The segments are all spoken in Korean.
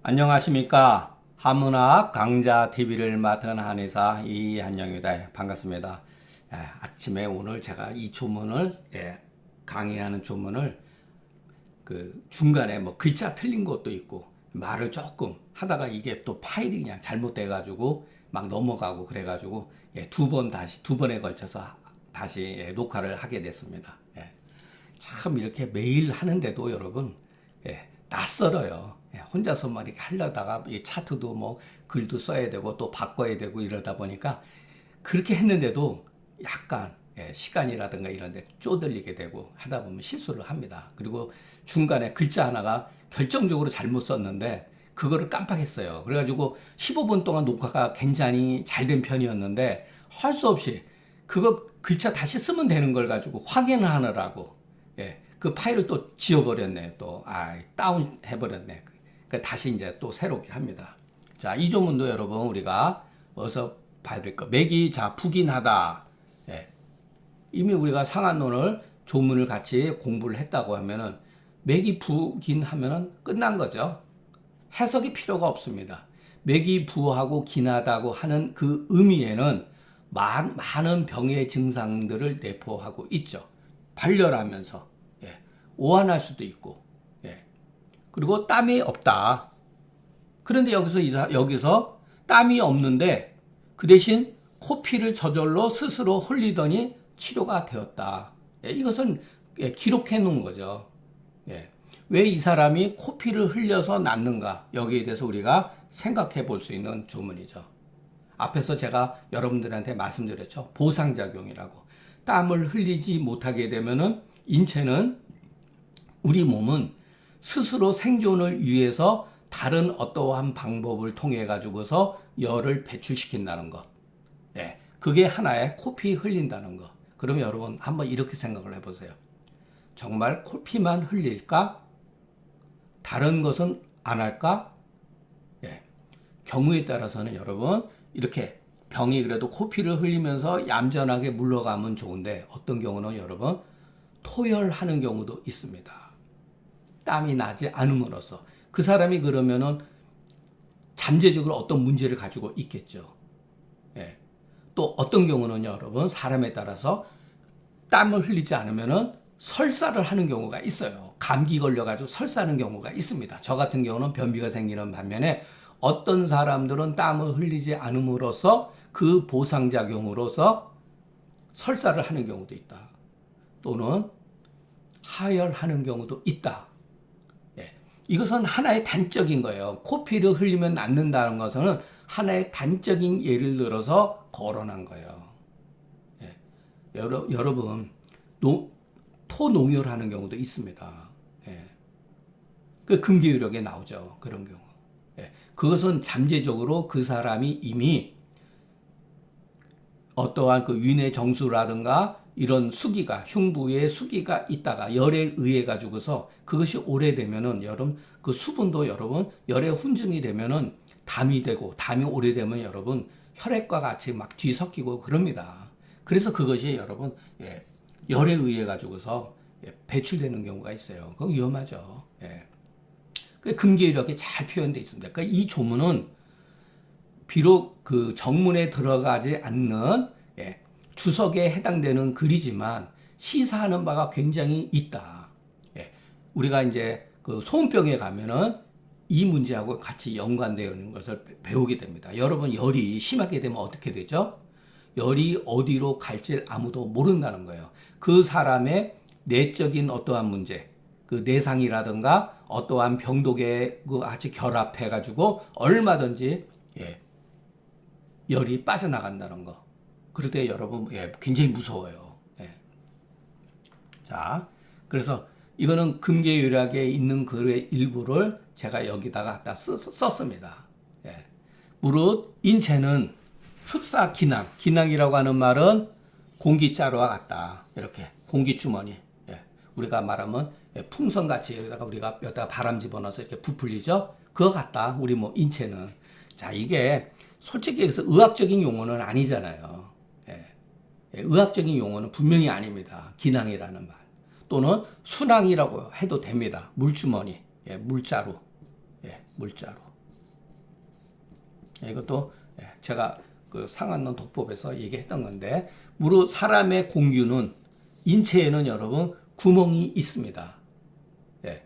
안녕하십니까. 한문학 강좌 TV를 맡은 한의사 이한영입니다. 반갑습니다. 아침에 오늘 제가 이 조문을 강의하는 조문을 중간에 뭐 글자 틀린 것도 있고 말을 조금 하다가 이게 또 파일이 그냥 잘못돼 가지고 막 넘어가고 그래 가지고 두 번에 걸쳐서 다시 녹화를 하게 됐습니다. 참 이렇게 매일 하는데도 여러분 낯설어요. 혼자서만 이렇게 하려다가 이 차트도 뭐 글도 써야 되고 또 바꿔야 되고 이러다 보니까 그렇게 했는데도 약간 시간이라든가 이런 데 쪼들리게 되고 하다 보면 실수를 합니다. 그리고 중간에 글자 하나가 결정적으로 잘못 썼는데 그거를 깜빡했어요. 그래가지고 15분 동안 녹화가 굉장히 잘 된 편이었는데 할 수 없이 그거 글자 다시 쓰면 되는 걸 가지고 확인하느라고 그 파일을 또 지워버렸네. 또 다운 해버렸네. 그러니까 다시 이제 또 새롭게 합니다. 자, 이 조문도 여러분 우리가 어서 봐야 될 거. 맥이 부긴하다. 이미 우리가 상한론을 조문을 같이 공부를 했다고 하면은 맥이 부긴하면은 끝난 거죠. 해석이 필요가 없습니다. 맥이 부하고 긴하다고 하는 그 의미에는 많은 병의 증상들을 내포하고 있죠. 발열하면서 오한할 수도 있고, 그리고 땀이 없다. 그런데 여기서 땀이 없는데 그 대신 코피를 저절로 스스로 흘리더니 치료가 되었다. 이것은 기록해 놓은 거죠. 왜 이 사람이 코피를 흘려서 낫는가? 여기에 대해서 우리가 생각해 볼 수 있는 조문이죠. 앞에서 제가 여러분들한테 말씀드렸죠. 보상작용이라고. 땀을 흘리지 못하게 되면은 우리 몸은 스스로 생존을 위해서 다른 어떠한 방법을 통해 가지고서 열을 배출시킨다는 것. 그게 하나의 코피 흘린다는 것. 그러면 여러분 한번 이렇게 생각을 해보세요. 정말 코피만 흘릴까? 다른 것은 안 할까? 경우에 따라서는 여러분 이렇게 병이 그래도 코피를 흘리면서 얌전하게 물러가면 좋은데 어떤 경우는 여러분 토열하는 경우도 있습니다. 땀이 나지 않음으로써 그 사람이 그러면은 잠재적으로 어떤 문제를 가지고 있겠죠. 또 어떤 경우는 여러분 사람에 따라서 땀을 흘리지 않으면은 설사를 하는 경우가 있어요. 감기 걸려가지고 설사하는 경우가 있습니다. 저 같은 경우는 변비가 생기는 반면에 어떤 사람들은 땀을 흘리지 않음으로써 그 보상작용으로서 설사를 하는 경우도 있다. 또는 하열하는 경우도 있다. 이것은 하나의 단적인 거예요. 코피를 흘리면 낫는다는 것은 하나의 단적인 예를 들어서 거론한 거예요. 여러분, 토농혈하는 경우도 있습니다. 그 금기의력에 나오죠. 그런 경우. 그것은 잠재적으로 그 사람이 이미 어떠한 그 위내 정수라든가 이런 수기가 흉부에 수기가 있다가 열에 의해 가지고서 그것이 오래되면은 여러분 그 수분도 여러분 열의 훈증이 되면은 담이 되고 담이 오래되면 여러분 혈액과 같이 막 뒤섞이고 그럽니다. 그래서 그것이 여러분 열에 의해 가지고서 배출되는 경우가 있어요. 그건 위험하죠. 그 금기이력이 잘 표현되어 있습니다. 그러니까 이 조문은 비록 그 정문에 들어가지 않는 주석에 해당되는 글이지만 시사하는 바가 굉장히 있다. 우리가 이제 그 소음병에 가면은 이 문제하고 같이 연관되어 있는 것을 배우게 됩니다. 여러분 열이 심하게 되면 어떻게 되죠? 열이 어디로 갈지 아무도 모른다는 거예요. 그 사람의 내적인 어떠한 문제, 그 내상이라든가 어떠한 병독에 같이 결합해 가지고 얼마든지 열이 빠져나간다는 거. 그럴 때 여러분 굉장히 무서워요. 자, 그래서 이거는 금계유략에 있는 글의 일부를 제가 여기다가 갖다 썼습니다. 무릇 인체는 흡사 기낭이라고 하는 말은 공기자루와 같다. 이렇게 공기주머니. 우리가 말하면 풍선같이 여기다가 바람 집어넣어서 이렇게 부풀리죠. 그거 같다. 우리 뭐 인체는. 자, 이게 솔직히 해서 의학적인 용어는 아니잖아요. 의학적인 용어는 분명히 아닙니다. 기낭이라는 말. 또는 순항이라고 해도 됩니다. 물주머니, 물자루, 물자루. 이것도 제가 그 상한론 독법에서 얘기했던 건데, 무릇 사람의 공규는 인체에는 여러분 구멍이 있습니다. 예.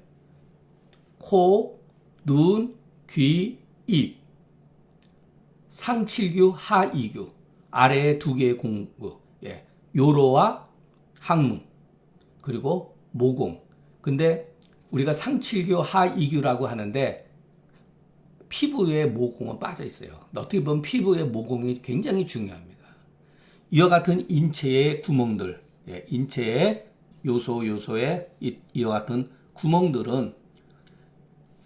코, 눈, 귀, 입, 상칠규, 하이규, 아래에 두 개의 공구, 예. 요로와 항문, 그리고 모공. 근데 우리가 상칠규, 하이규라고 하는데 피부에 모공은 빠져 있어요. 어떻게 보면 피부의 모공이 굉장히 중요합니다. 이와 같은 인체의 구멍들, 예, 인체의 요소에 이와 같은 구멍들은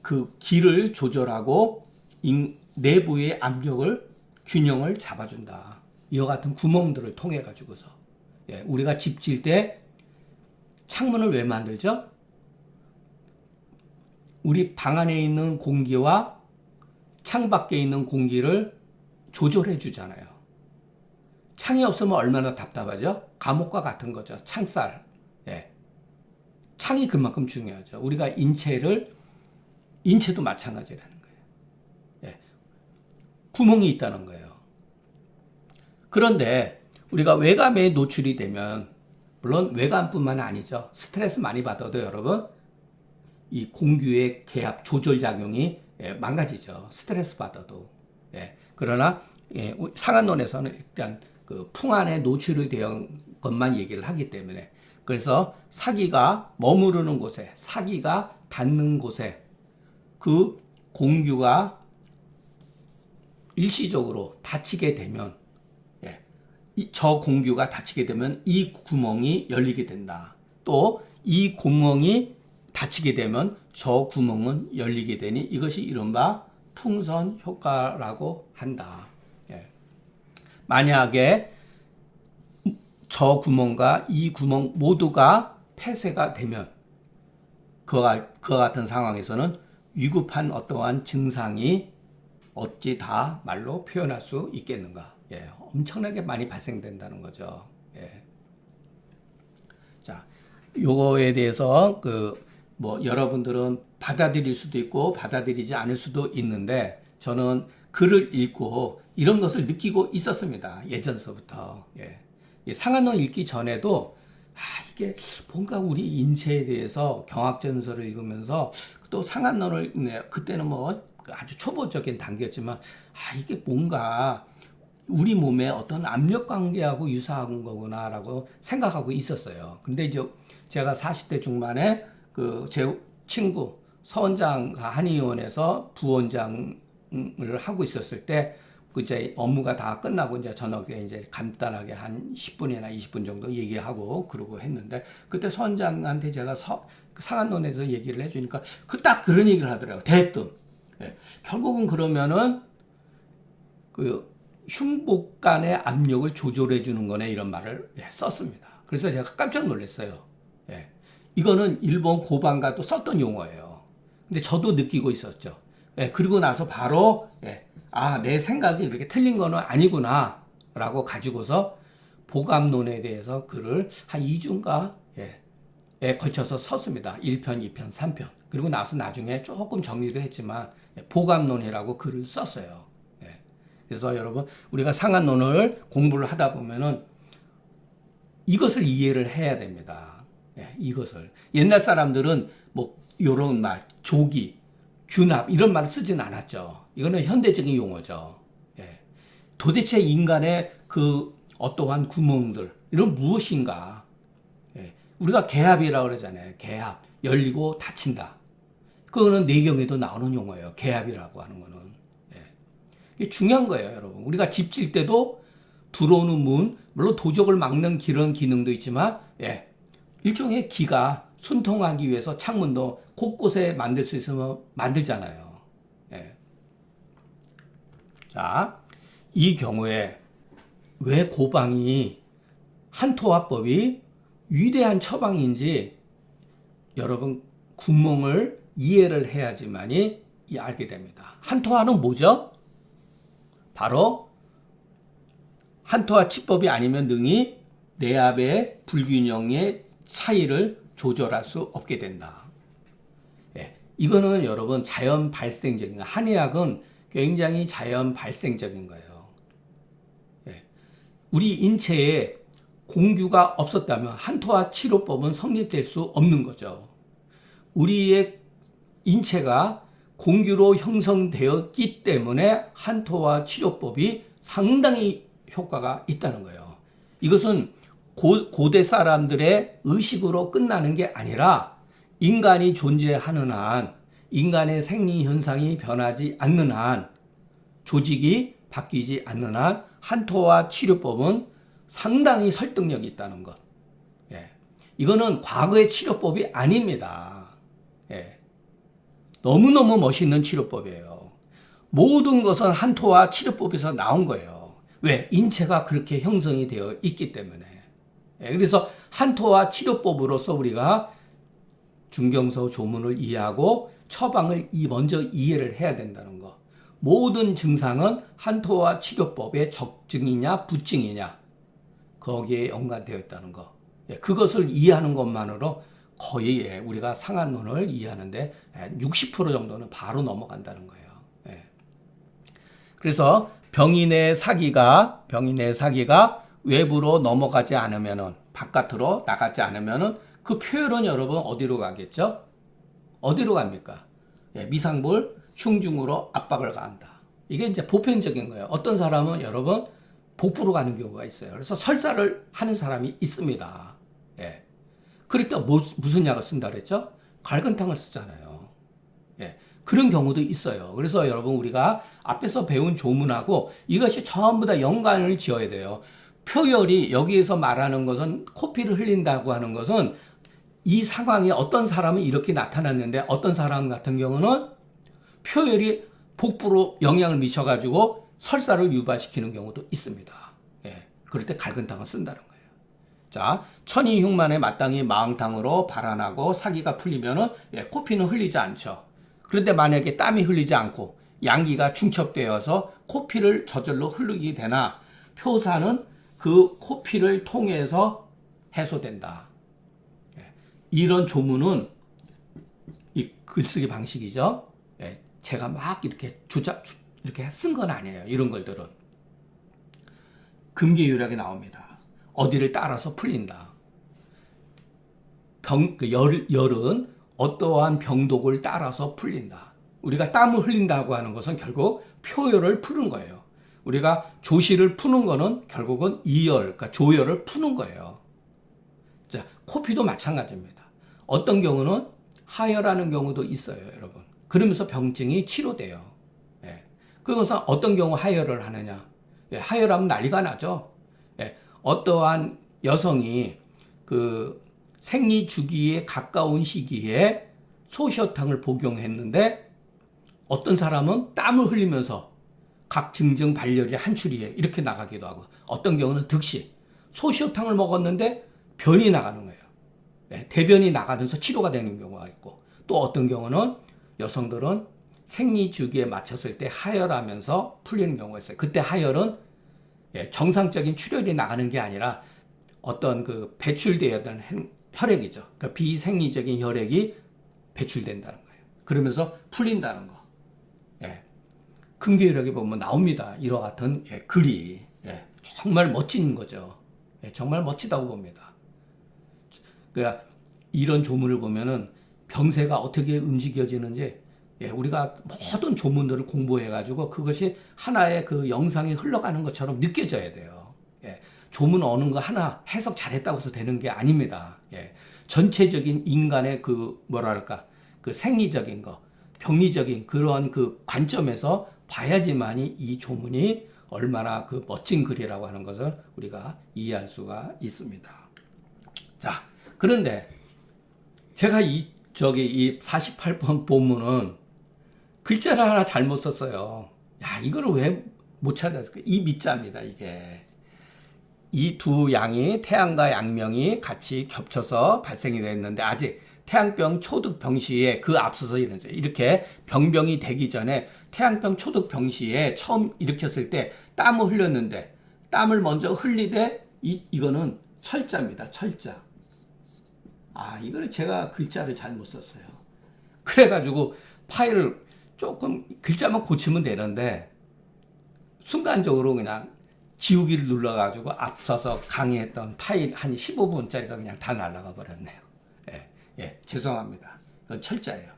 그 기를 조절하고 내부의 압력을 균형을 잡아준다. 이와 같은 구멍들을 통해 가지고서, 예, 우리가 집 지을 때 창문을 왜 만들죠? 우리 방 안에 있는 공기와 창 밖에 있는 공기를 조절해 주잖아요. 창이 없으면 얼마나 답답하죠? 감옥과 같은 거죠. 창살. 예. 창이 그만큼 중요하죠. 우리가 인체도 마찬가지라는 거예요. 예. 구멍이 있다는 거예요. 그런데 우리가 외감에 노출이 되면, 물론 외감뿐만 아니죠. 스트레스 많이 받아도 여러분, 이 공규의 개합 조절 작용이 망가지죠. 스트레스 받아도. 예. 그러나 상한론에서는 일단 그 풍안에 노출이 된 것만 얘기를 하기 때문에, 그래서 사기가 머무르는 곳에, 사기가 닿는 곳에 그 공규가 일시적으로 닫히게 되면, 예, 저 공규가 닫히게 되면 이 구멍이 열리게 된다. 또 이 구멍이 닫히게 되면 저 구멍은 열리게 되니 이것이 이른바 풍선 효과라고 한다. 예. 만약에 저 구멍과 이 구멍 모두가 폐쇄가 되면 그와 같은 상황에서는 위급한 어떠한 증상이 어찌 다 말로 표현할 수 있겠는가. 예. 엄청나게 많이 발생된다는 거죠. 예. 자, 요거에 대해서 여러분들은 받아들일 수도 있고 받아들이지 않을 수도 있는데, 저는 글을 읽고 이런 것을 느끼고 있었습니다. 예전서부터. 예. 상한론 읽기 전에도 이게 뭔가 우리 인체에 대해서 경학전서를 읽으면서 또 상한론을, 그때는 뭐 아주 초보적인 단계였지만 이게 뭔가 우리 몸의 어떤 압력 관계하고 유사한 거구나라고 생각하고 있었어요. 근데 이제 제가 40대 중반에 제 친구 서원장과 한의원에서 부원장을 하고 있었을 때, 이제 업무가 다 끝나고 이제 저녁에 이제 간단하게 한 10분이나 20분 정도 얘기하고 그러고 했는데, 그때 서원장한테 제가 상한론에서 얘기를 해주니까 딱 그런 얘기를 하더라고요. 대뜸. 예. 결국은 그러면은 흉복간의 압력을 조절해 주는 거네, 이런 말을 썼습니다. 그래서 제가 깜짝 놀랐어요. 예. 이거는 일본 고반가도 썼던 용어예요. 근데 저도 느끼고 있었죠. 예. 그리고 나서 바로 내 생각이 이렇게 틀린 거는 아니구나 라고 가지고서 보감론에 대해서 글을 한 2주인가 걸쳐서 썼습니다. 1편, 2편, 3편. 그리고 나중에 조금 정리도 했지만 보감론이라고 글을 썼어요. 그래서 여러분, 우리가 상한론을 공부를 하다 보면은 이것을 이해를 해야 됩니다. 이것을. 옛날 사람들은 뭐 요런 말, 조기, 균합 이런 말을 쓰진 않았죠. 이거는 현대적인 용어죠. 도대체 인간의 어떠한 구멍들, 이런 무엇인가? 우리가 개합이라고 그러잖아요. 개합, 열리고 닫힌다. 그거는 내경에도 나오는 용어예요. 개합이라고 하는 거는. 이게 중요한 거예요, 여러분. 우리가 집 질 때도 들어오는 문, 물론 도적을 막는 그런 기능도 있지만, 일종의 기가 순통하기 위해서 창문도 곳곳에 만들 수 있으면 만들잖아요. 자, 이 경우에 왜 고방이 한토화법이 위대한 처방인지 여러분 구멍을 이해를 해야지만이 알게 됩니다. 한토화는 뭐죠? 바로 한토화 치법이 아니면 능히 내압의 불균형의 차이를 조절할 수 없게 된다. 이거는 여러분 자연 발생적인, 한의학은 굉장히 자연 발생적인 거예요. 예. 우리 인체에 공규가 없었다면 한토화 치료법은 성립될 수 없는 거죠. 우리의 인체가 공규로 형성되었기 때문에 한토화 치료법이 상당히 효과가 있다는 거예요. 이것은 고대 사람들의 의식으로 끝나는 게 아니라 인간이 존재하는 한, 인간의 생리 현상이 변하지 않는 한, 조직이 바뀌지 않는 한 한토화 치료법은 상당히 설득력이 있다는 것. 예. 이거는 과거의 치료법이 아닙니다. 예. 너무너무 멋있는 치료법이에요. 모든 것은 한토화 치료법에서 나온 거예요. 왜? 인체가 그렇게 형성이 되어 있기 때문에. 예. 그래서 한토화 치료법으로서 우리가 중경서 조문을 이해하고 처방을 먼저 이해를 해야 된다는 거. 모든 증상은 한토화 치료법의 적증이냐 부증이냐 거기에 연관되어 있다는 거. 예, 그것을 이해하는 것만으로 거의 우리가 상한론을 이해하는데 60% 정도는 바로 넘어간다는 거예요. 예. 그래서 병인의 사기가 외부로 넘어가지 않으면은, 바깥으로 나가지 않으면은 그 표현은 여러분 어디로 가겠죠? 어디로 갑니까? 예, 미상불 흉중으로 압박을 가한다. 이게 이제 보편적인 거예요. 어떤 사람은 여러분 복부로 가는 경우가 있어요. 그래서 설사를 하는 사람이 있습니다. 예. 그럴 때 무슨 약을 쓴다 그랬죠? 갈근탕을 쓰잖아요. 예. 그런 경우도 있어요. 그래서 여러분 우리가 앞에서 배운 조문하고 이것이 전부 다 연관을 지어야 돼요. 표열이 여기에서 말하는 것은 코피를 흘린다고 하는 것은 이 상황에 어떤 사람은 이렇게 나타났는데 어떤 사람 같은 경우는 표열이 복부로 영향을 미쳐가지고 설사를 유발시키는 경우도 있습니다. 예. 그럴 때 갈근탕을 쓴다는 거예요. 자, 천이흉만에 마땅히 마흥탕으로 발환하고 사기가 풀리면은 코피는 흘리지 않죠. 그런데 만약에 땀이 흘리지 않고 양기가 중첩되어서 코피를 저절로 흐르게 되나 표사는 그 코피를 통해서 해소된다. 이런 조문은 이 글쓰기 방식이죠. 제가 막 이렇게 이렇게 쓴 건 아니에요. 이런 것들은 금계유략에 나옵니다. 어디를 따라서 풀린다. 열은 어떠한 병독을 따라서 풀린다. 우리가 땀을 흘린다고 하는 것은 결국 표열을 푸는 거예요. 우리가 조시를 푸는 거는 결국은 이열, 그러니까 조열을 푸는 거예요. 자, 코피도 마찬가지입니다. 어떤 경우는 하혈하는 경우도 있어요, 여러분. 그러면서 병증이 치료돼요. 예. 그것은 어떤 경우 하혈을 하느냐? 예, 하혈하면 난리가 나죠. 예. 어떠한 여성이 그 생리 주기에 가까운 시기에 소시어탕을 복용했는데 어떤 사람은 땀을 흘리면서 각 증증 발열이 한추리에 이렇게 나가기도 하고 어떤 경우는 득시 소시어탕을 먹었는데 변이 나가는 거예요. 네, 대변이 나가면서 치료가 되는 경우가 있고 또 어떤 경우는 여성들은 생리 주기에 맞췄을 때 하혈하면서 풀리는 경우가 있어요. 그때 하혈은 정상적인 출혈이 나가는 게 아니라 어떤 그 배출되었던 혈액이죠. 그러니까 비생리적인 혈액이 배출된다는 거예요. 그러면서 풀린다는 거. 금계유력에 보면 나옵니다. 이와 같은 글이 정말 멋진 거죠. 정말 멋지다고 봅니다. 그러니까 이런 조문을 보면은 병세가 어떻게 움직여지는지 우리가 모든 조문들을 공부해가지고 그것이 하나의 그 영상이 흘러가는 것처럼 느껴져야 돼요. 조문 어느 거 하나 해석 잘했다고 해서 되는 게 아닙니다. 전체적인 인간의 그 뭐랄까 그 생리적인 거, 병리적인 그러한 그 관점에서 봐야지만이 이 조문이 얼마나 그 멋진 글이라고 하는 것을 우리가 이해할 수가 있습니다. 자, 그런데 제가 이 48번 본문은 글자를 하나 잘못 썼어요. 야, 이거를 왜 못 찾았을까? 이 밑자입니다, 이게. 이 두 양이 태양과 양명이 같이 겹쳐서 발생이 됐는데 아직 태양병 초득 병시에 그 앞서서 이렇게 병병이 되기 전에 태양병 초득 병시에 처음 일으켰을 때 땀을 흘렸는데 땀을 먼저 흘리되 이거는 철자입니다. 철자. 아, 이거를 제가 글자를 잘못 썼어요. 그래가지고 파일을 조금 글자만 고치면 되는데 순간적으로 그냥 지우기를 눌러가지고 앞서서 강의했던 파일 한 15분짜리가 그냥 다 날아가 버렸네요. 죄송합니다. 이건 철자예요.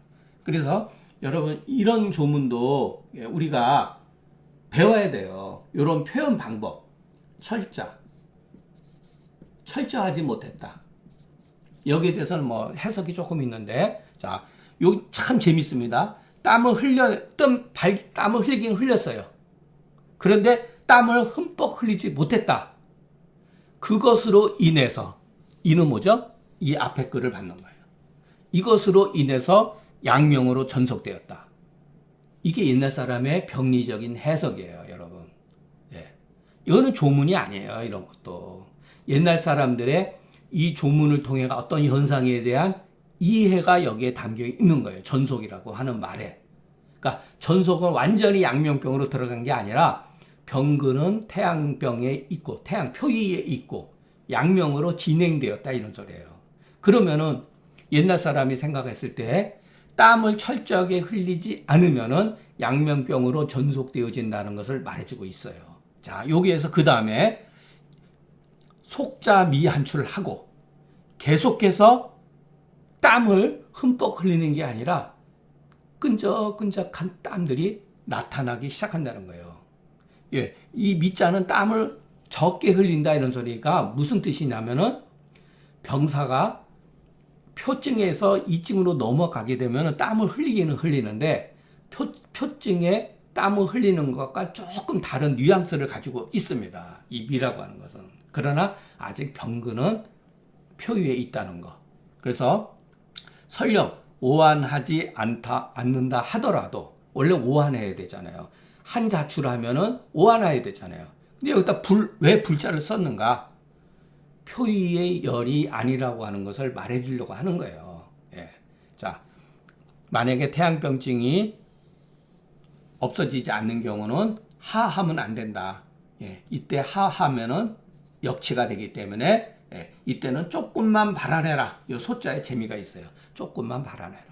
그래서 여러분 이런 조문도 우리가 배워야 돼요. 이런 표현 방법. 철저하지 못했다. 여기에 대해서는 뭐 해석이 조금 있는데, 자, 요 참 재밌습니다. 땀을 흘리긴 흘렸어요. 그런데 땀을 흠뻑 흘리지 못했다. 그것으로 인해서, 이는 뭐죠? 이 앞에 글을 받는 거예요. 이것으로 인해서 양명으로 전속되었다. 이게 옛날 사람의 병리적인 해석이에요, 여러분. 이거는 조문이 아니에요, 이런 것도. 옛날 사람들의 이 조문을 통해 어떤 현상에 대한 이해가 여기에 담겨 있는 거예요. 전속이라고 하는 말에. 그러니까 전속은 완전히 양명병으로 들어간 게 아니라 병근은 태양병에 있고 태양 표위에 있고 양명으로 진행되었다 이런 소리예요. 그러면은 옛날 사람이 생각했을 때 땀을 철저하게 흘리지 않으면은 양명병으로 전속되어진다는 것을 말해주고 있어요. 자, 여기에서 그 다음에 속자 미한출을 하고 계속해서 땀을 흠뻑 흘리는 게 아니라 끈적끈적한 땀들이 나타나기 시작한다는 거예요. 이 미자는 땀을 적게 흘린다 이런 소리가 무슨 뜻이냐면은 병사가 표증에서 이증으로 넘어가게 되면 땀을 흘리기는 흘리는데 표증에 땀을 흘리는 것과 조금 다른 뉘앙스를 가지고 있습니다. 이 미라고 하는 것은. 그러나 아직 병근은 표위에 있다는 거. 그래서 설령 오한하지 않는다 하더라도 원래 오한해야 되잖아요. 한자출하면은 오한해야 되잖아요. 근데 여기다 왜 불자를 썼는가? 표위의 열이 아니라고 하는 것을 말해주려고 하는 거예요. 자, 만약에 태양병증이 없어지지 않는 경우는 하하면 안 된다. 이때 하하면은 역치가 되기 때문에 이때는 조금만 발안해라. 이 소자에 재미가 있어요. 조금만 발안해라.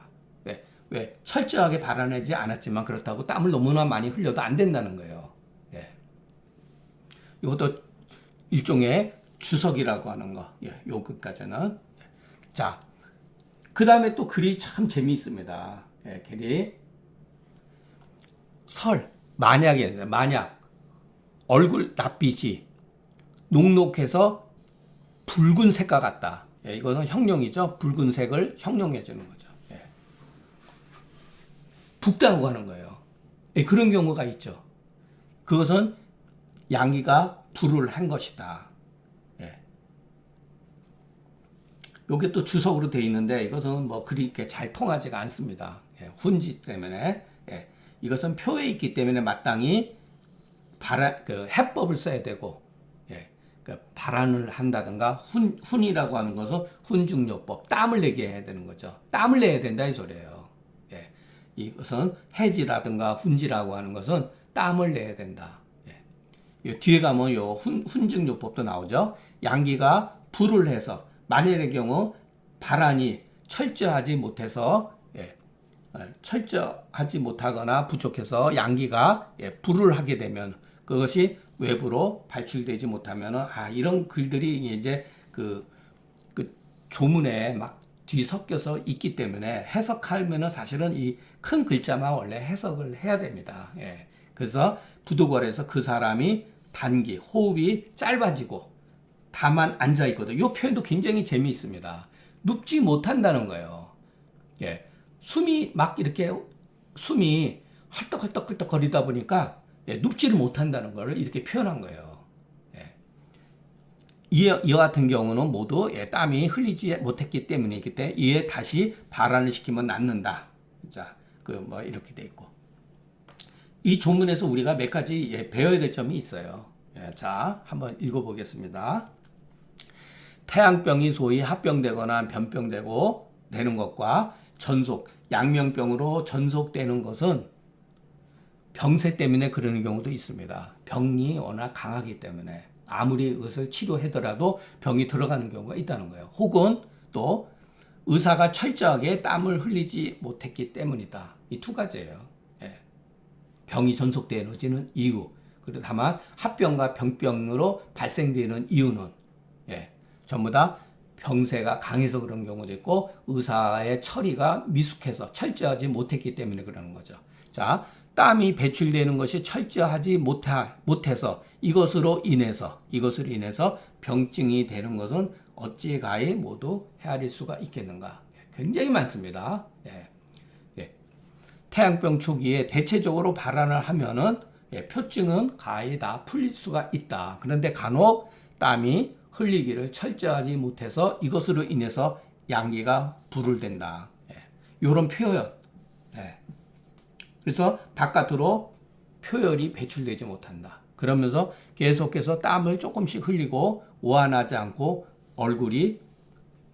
왜? 철저하게 발안하지 않았지만 그렇다고 땀을 너무나 많이 흘려도 안 된다는 거예요. 이것도 일종의 주석이라고 하는 거. 요 끝까지는. 자, 그 다음에 또 글이 참 재미있습니다. 글이 만약 얼굴 낯빛이 녹록해서 붉은색과 같다. 이거는 형용이죠. 붉은색을 형용해 주는 거죠. 붓다고 하는 거예요. 그런 경우가 있죠. 그것은 양기가 불을 한 것이다. 이게 또 주석으로 되어 있는데 이것은 뭐 그렇게 잘 통하지가 않습니다. 훈지 때문에. 이것은 표에 있기 때문에 마땅히 해법을 써야 되고, 발안을 한다든가 훈이라고 하는 것은 훈중요법, 땀을 내게 해야 되는 거죠. 땀을 내야 된다 이 소리예요. 이것은 해지라든가 훈지라고 하는 것은 땀을 내야 된다. 뒤에 가면 요 훈증요법도 나오죠. 양기가 불을 해서 만일의 경우 발안이 철저하지 못하거나 부족해서 양기가 불을 하게 되면 그것이 외부로 발출되지 못하면 이런 글들이 이제 그 조문에 막 뒤섞여서 있기 때문에 해석하면은 사실은 이 큰 글자만 원래 해석을 해야 됩니다. 그래서 부득월에서 그 사람이 단기 호흡이 짧아지고 다만 앉아 있거든. 이 표현도 굉장히 재미있습니다. 눕지 못한다는 거예요. 숨이 헐떡헐떡 거리다 보니까 눕지를 못한다는 걸 이렇게 표현한 거예요. 이와 같은 경우는 모두 땀이 흘리지 못했기 때문이기 때문에 이에 다시 발안을 시키면 낫는다. 자, 뭐 이렇게 돼 있고. 이 조문에서 우리가 몇 가지 배워야 될 점이 있어요. 자, 한번 읽어보겠습니다. 태양병이 소위 합병되거나 변병되고 되는 것과 양명병으로 전속되는 것은 병세 때문에 그러는 경우도 있습니다. 병이 워낙 강하기 때문에 아무리 이것을 치료하더라도 병이 들어가는 경우가 있다는 거예요. 혹은 또 의사가 철저하게 땀을 흘리지 못했기 때문이다. 이 두 가지예요. 병이 전속되어지는 이유. 그리고 다만 합병과 병병으로 발생되는 이유는 전부 다 병세가 강해서 그런 경우도 있고 의사의 처리가 미숙해서 철저하지 못했기 때문에 그러는 거죠. 자, 땀이 배출되는 것이 철저하지 못해서 이것으로 인해서 병증이 되는 것은 어찌가히 모두 헤아릴 수가 있겠는가. 굉장히 많습니다. 태양병 초기에 대체적으로 발환을 하면은 표증은 가히 다 풀릴 수가 있다. 그런데 간혹 땀이 흘리기를 철저하지 못해서 이것으로 인해서 양기가 불을댄다. 이런 표현. 그래서 바깥으로 표열이 배출되지 못한다. 그러면서 계속해서 땀을 조금씩 흘리고 오한하지 않고 얼굴이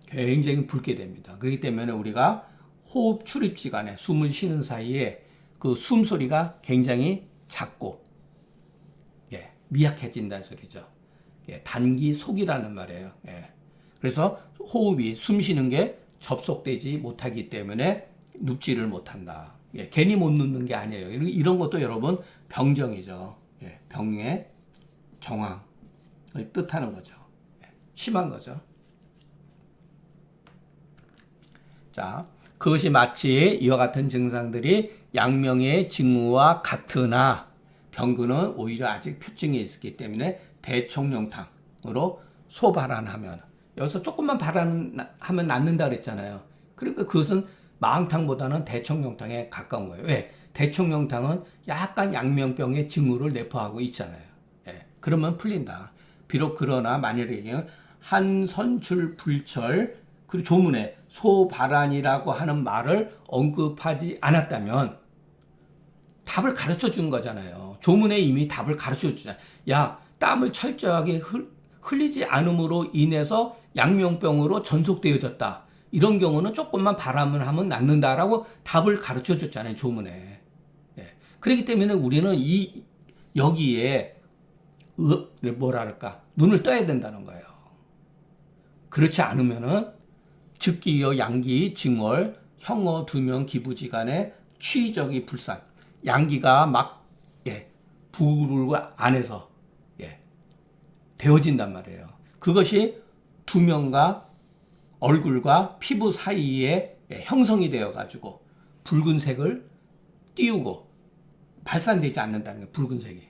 굉장히 붉게 됩니다. 그렇기 때문에 우리가 호흡 출입기간에 숨을 쉬는 사이에 그 숨소리가 굉장히 작고 미약해진다는 소리죠. 단기 속이라는 말이에요. 그래서 호흡이 숨 쉬는 게 접속되지 못하기 때문에 눕지를 못한다. 괜히 못 눕는 게 아니에요. 이런 것도 여러분 병정이죠. 병의 정황을 뜻하는 거죠. 심한 거죠. 자, 그것이 마치 이와 같은 증상들이 양명의 징후와 같으나 병근은 오히려 아직 표증이 있었기 때문에 대총령탕으로 소발환하면, 여기서 조금만 발환하면 낫는다 그랬잖아요. 그러니까 그것은 마왕탕보다는 대총령탕에 가까운 거예요. 왜? 대총령탕은 약간 양명병의 징후를 내포하고 있잖아요. 그러면 풀린다. 비록 그러나 만일에 한선출 불철, 그리고 조문에 소발환이라고 하는 말을 언급하지 않았다면 답을 가르쳐 준 거잖아요. 조문에 이미 답을 가르쳐 주잖아요. 야, 땀을 철저하게 흘리지 않음으로 인해서 양명병으로 전속되어졌다. 이런 경우는 조금만 바람을 하면 낫는다라고 답을 가르쳐 줬잖아요. 조문에. 그렇기 때문에 우리는 여기에 뭐랄까 눈을 떠야 된다는 거예요. 그렇지 않으면은 즉기여 양기 징월 형어 두명 기부지간의 취적이 불산, 양기가 막 부를 안에서 되어진단 말이에요. 그것이 두명과 얼굴과 피부 사이에 형성이 되어 가지고 붉은색을 띄우고 발산되지 않는다는 거예요. 붉은색이.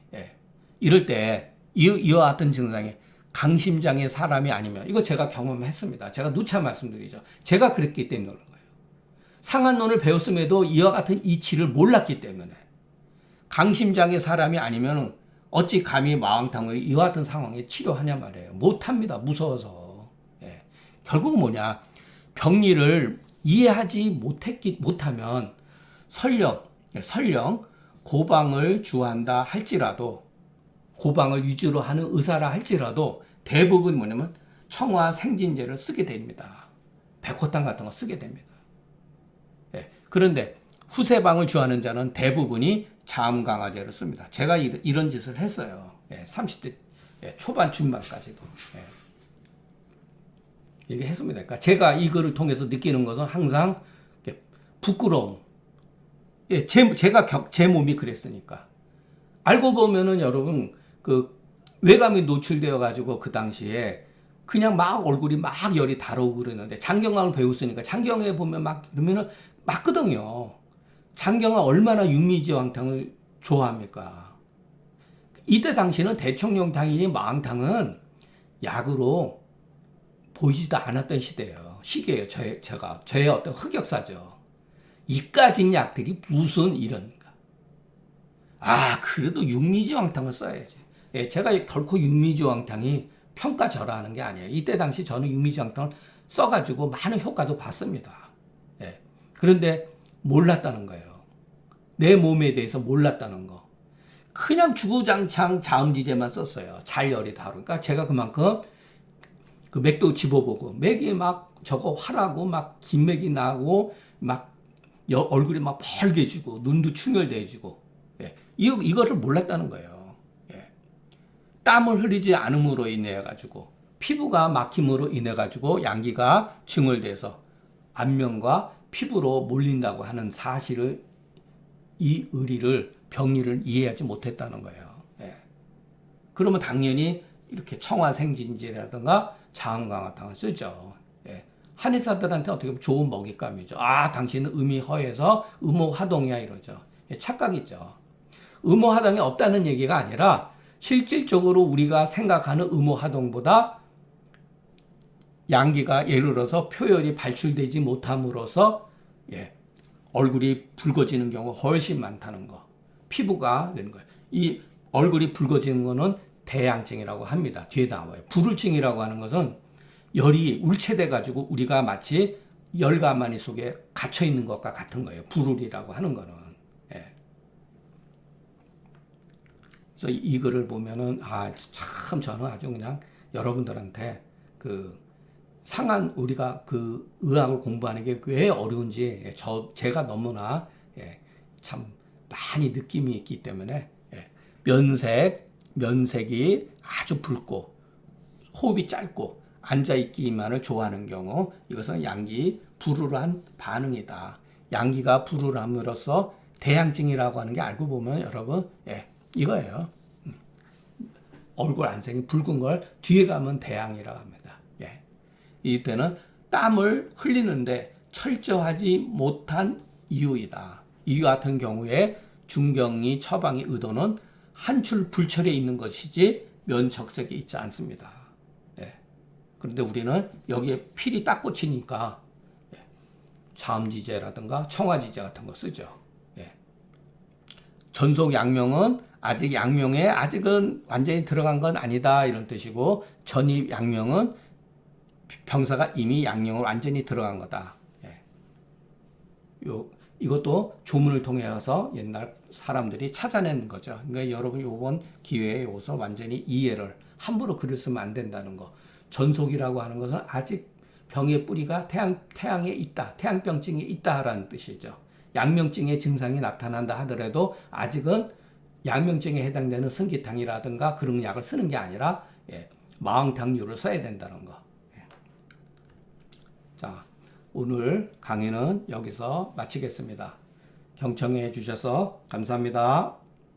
이럴 때 이와 같은 증상에 강심장의 사람이 아니면, 이거 제가 경험했습니다. 제가 누차 말씀드리죠. 제가 그랬기 때문에 그런 거예요. 상한론을 배웠음에도 이와 같은 이치를 몰랐기 때문에. 강심장의 사람이 아니면 어찌 감히 마왕탕을 이와 같은 상황에 치료하냐 말이에요. 못합니다. 무서워서. 결국은 뭐냐, 병리를 이해하지 못하면 설령 고방을 주한다 할지라도, 고방을 위주로 하는 의사라 할지라도 대부분 뭐냐면 청화 생진제를 쓰게 됩니다. 백호탕 같은 거 쓰게 됩니다. 그런데 후세방을 주하는 자는 대부분이 자음강화제를 씁니다. 제가 이런 짓을 했어요. 30대 초반 중반까지도. 이게 했습니다. 그러니까 제가 이거를 통해서 느끼는 것은 항상 부끄러움. 제 몸이 그랬으니까. 알고 보면은 여러분, 그 외감이 노출되어 가지고 그 당시에 그냥 막 얼굴이 막 열이 달아오고 그러는데, 장경왕을 배웠으니까 장경에 보면 막 그러면은 맞거든요. 장경왕 얼마나 육미지왕탕을 좋아합니까? 이때 당시는 대총령탕이니 마왕탕은 약으로 보이지도 않았던 시기예요. 저의 어떤 흑역사죠. 이까진 약들이 무슨 이런가. 그래도 육미지왕탕을 써야지. 제가 결코 육미지왕탕이 평가절하하는 게 아니에요. 이때 당시 저는 육미지왕탕을 써가지고 많은 효과도 봤습니다. 그런데 몰랐다는 거예요. 내 몸에 대해서 몰랐다는 거. 그냥 주구장창 자음지제만 썼어요. 잘 열이 다르니까 제가 그만큼 그 맥도 집어보고, 맥이 막 저거 화나고 막 긴맥이 나고 막 얼굴이 막 빨개지고 눈도 충혈돼지고, 이거를 몰랐다는 거예요. 땀을 흘리지 않음으로 인해 가지고 피부가 막힘으로 인해 가지고 양기가 증월돼서 안면과 피부로 몰린다고 하는 사실을, 이 의리를 병리를 이해하지 못했다는 거예요. 예. 그러면 당연히 이렇게 청화생진제라든가 자음강화탕을 쓰죠. 예. 한의사들한테 어떻게 보면 좋은 먹잇감이죠. 아, 당신은 음이 허해서 음호하동이야 이러죠. 예, 착각이죠. 음호하동이 없다는 얘기가 아니라 실질적으로 우리가 생각하는 음호하동보다 양기가 예를 들어서 표열이 발출되지 못함으로써 예, 얼굴이 붉어지는 경우가 훨씬 많다는 거. 피부가 되는 거예요. 이 얼굴이 붉어지는 거는 대양증이라고 합니다. 뒤에 나와요. 불울증이라고 하는 것은 열이 울체돼 가지고 우리가 마치 열가마니 속에 갇혀 있는 것과 같은 거예요. 불울이라고 하는 거는. 예. 그래서 이 글을 보면은 참 저는 아주 그냥 여러분들한테 그 상한 우리가 그 의학을 공부하는 게 왜 어려운지 제가 너무나 참 많이 느낌이 있기 때문에 면색이 아주 붉고 호흡이 짧고 앉아있기만을 좋아하는 경우 이것은 양기 불우한 반응이다. 양기가 불우함으로써 대양증이라고 하는 게 알고 보면 여러분 이거예요. 얼굴 안색이 붉은 걸 뒤에 가면 대양이라고 합니다. 이때는 땀을 흘리는데 철저하지 못한 이유이다. 이 같은 경우에 중경리 처방의 의도는 한출 불철에 있는 것이지 면적색에 있지 않습니다. 그런데 우리는 여기에 필이 딱 꽂히니까 자음지제라든가 청화지제 같은 거 쓰죠. 전속 양명은 아직 양명에 아직은 완전히 들어간 건 아니다 이런 뜻이고 전입 양명은 병사가 이미 양명을 완전히 들어간 거다. 이것도 조문을 통해서 옛날 사람들이 찾아낸 거죠. 그러니까 여러분 이번 기회에 이것을 완전히 이해를 함부로 글을 쓰면 안 된다는 거. 전속이라고 하는 것은 아직 병의 뿌리가 태양에 있다. 태양병증이 있다라는 뜻이죠. 양명증의 증상이 나타난다 하더라도 아직은 양명증에 해당되는 승기탕이라든가 그런 약을 쓰는 게 아니라 마왕탕류를 써야 된다는 거. 자, 오늘 강의는 여기서 마치겠습니다. 경청해 주셔서 감사합니다.